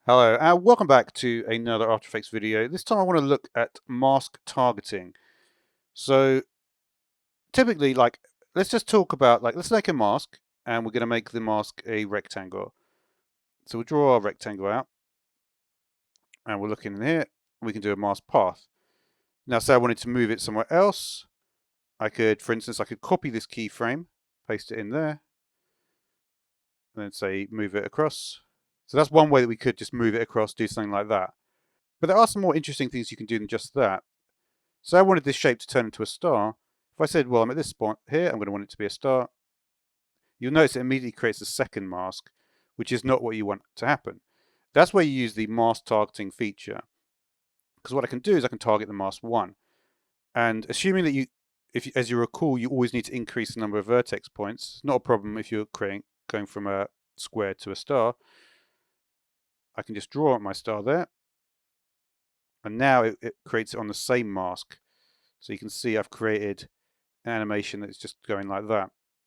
Hello, and welcome back to another After Effects video. This time I want to look at mask targeting. So typically, let's just talk about, let's make a mask, and we're going to make the mask a rectangle. So we'll draw our rectangle out, and we're looking in here. We can do a mask path. Now, say I wanted to move it somewhere else. I could, for instance, I could copy this keyframe, paste it in there, and then say move it across. So that's one way that we could just move it across, do something like that. But there are some more interesting things you can do than just that. So I wanted this shape to turn into a star. If I said, well, I'm at this spot here, I'm going to want it to be a star, you'll notice it immediately creates a second mask, which is not what you want to happen. That's where you use the mask targeting feature. Because what I can do is I can target the mask 1. And assuming that as you recall, you always need to increase the number of vertex points. It's not a problem if you're going from a square to a star. I can just draw my star there. And now it creates it on the same mask. So you can see I've created an animation that's just going like that.